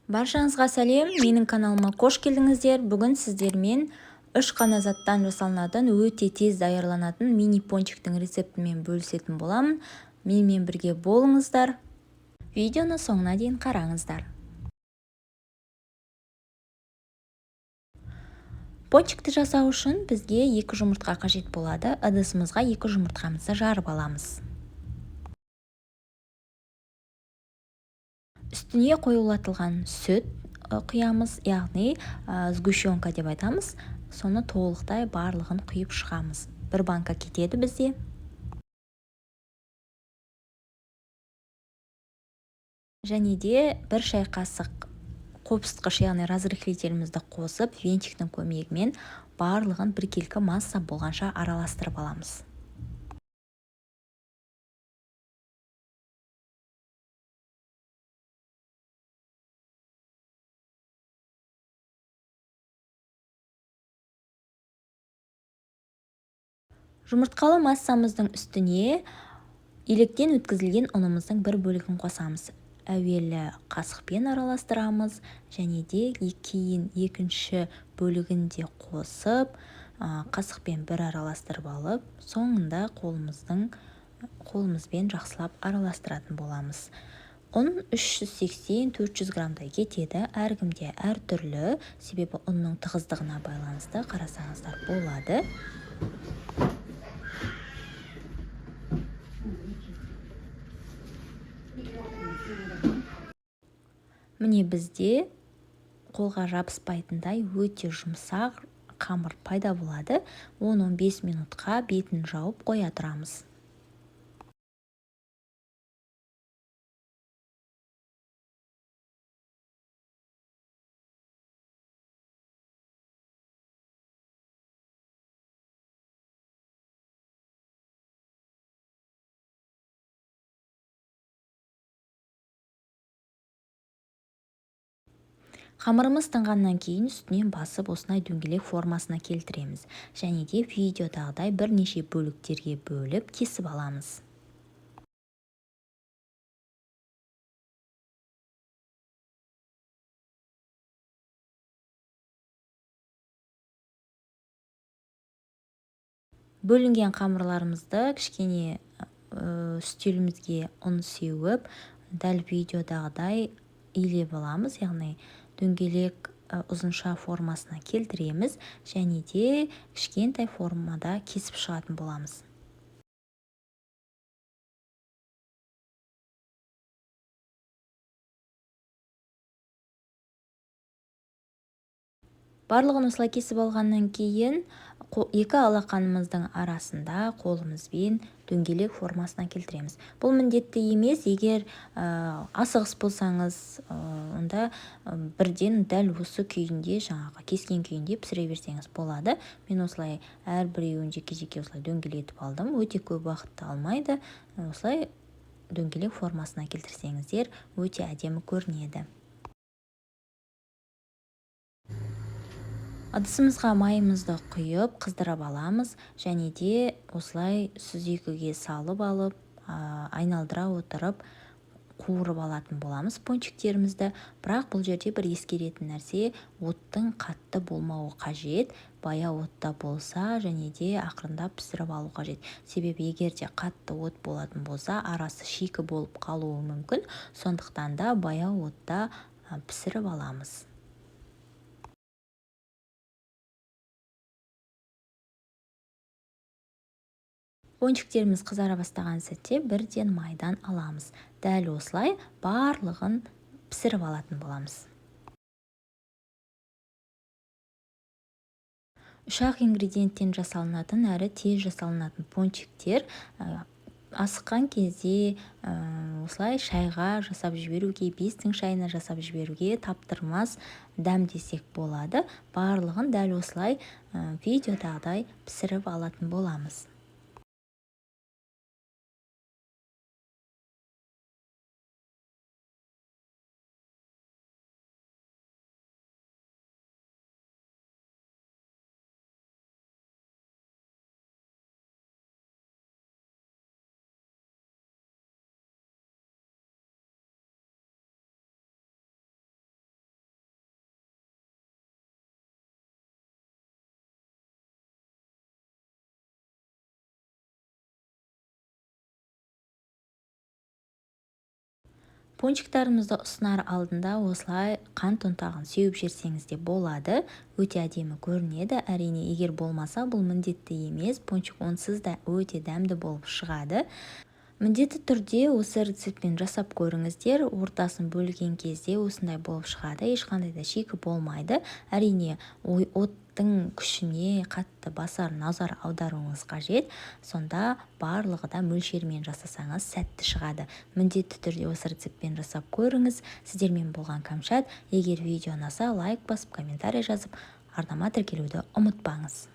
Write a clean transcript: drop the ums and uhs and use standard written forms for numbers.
Баршаңызға сәлем, менің каналыма қош келдіңіздер. Бүгін сіздермен үш қана заттан жасалынатын, өте тез даярланатын мини пончиктің рецептімен бөлісетін боламын. Менімен бірге болыңыздар. Видеоны соңына дейін қараңыздар. Пончикті жасау үшін бізге 2 жұмыртқа қажет болады. Ыдысымызға 2 жұмыртқамызды жарып аламыз. Үстіне қоюлатылған сүт құямыз, яғни сгущенка деп айтамыз. Соны толықтай барлығын құйып шығамыз. Бір банка кетеді бізде. Және де бір шай қасық қопсытқыш, яғни разрыхлителімізді қосып, венчиктің көмегімен барлығын біркелкі масса болғанша араластырып аламыз. Жұмыртқалы массамыздың үстіне електен өткізілген ұнымыздың бір бөлігін қосамыз. Әуелі қасықпен араластырамыз, және де кейін екінші бөлігін де қосып, қасықпен бір араластырып алып, соңында қолымызбен жақсылап араластыратын боламыз. Ұн 380-400 граммдай кетеді. Әркімде әртүрлі, себебі ұнның тығыздығына байланысты қарасаңыздар болады. Міне бізде қолға жабыспайтындай өте жұмсақ қамыр пайда болады. 10-15 минутқа бетін жауып қоя тұрамыз. Қамырымыз тынғаннан кейін үстінен басып осындай дөңгелек формасына келтіреміз. Және де видеодағыдай бірнеше бөліктерге бөліп кесіп аламыз. Бөлінген қамырларымызды кішкене үстелімізге ұн сеуіп, дәл видеодағыдай илеп аламыз, яғни дөңгелек ұзынша формасына келтіреміз, және де кішкентай формада кесіп шығатын боламыз. Барлығын осылай кесіп алғаннан кейін екі алақанымыздың арасында қолымызбен дөңгелек формасына келтіреміз. Бұл міндетті емес, егер асығыс болсаңыз, онда бірден дәл осы күйінде, жаңағы кескен күйінде пісіре берсеңіз болады. Мен осылай әрбіреуін жеке-жеке осылай дөңгелетіп алдым. Өте көп уақытты алмайды. Осылай дөңгелек формасына келтірсеңіздер, өте әдемі көрінеді. Ыдысымызға майымызды құйып, қыздырып аламыз, және де осылай сүзекіге салып алып, айналдыра отырып, қуырып алатын боламыз пончиктерімізді. Бірақ бұл жерде бір ескеретін нәрсе, оттың қатты болмауы қажет. Баяу отта болса, және де ақырындап пісіріп алу қажет. Себебі егер де қатты от болатын болса, арасы шикі болып қалуы мүмкін. Сондықтан да баяу отта пісіріп аламыз. Пончиктеріміз қызара бастаған сәтте бірден майдан аламыз. Дәл осылай барлығын пісіріп алатын боламыз. 3 ингредиенттен жасалынатын әрі тез жасалынатын пончиктер. Асыққан кезде осылай шайға жасап жіберуге, бестің шайына жасап жіберуге таптырмас дәм десек болады. Барлығын дәл осылай видеодағыдай пісіріп алатын боламыз. Пончиктарымызды ұсынар алдында осылай қант ұнтағын сеуіп жіберсеңіз де болады. Өте әдемі көрінеді. Әрине, егер болмаса, бұл міндетті емес. Пончик онсыз да өте дәмді болып шығады. Міндетті түрде осы рецептпен жасап көріңіздер. Ортасын бөлген кезде осындай болып шығады. Ешқандай да шикі болмайды. Әрине, оттың күшіне қатты басар назар аударуыңыз қажет. Сонда барлығы да мөлшермен жасасаңыз сәтті шығады. Міндетті түрде осы рецептпен жасап көріңіз. Сіздермен болған Кәмшат. Егер видео ұнаса, лайк басып, комментарий жазып, арнама тіркелуді ұмытпаңыз.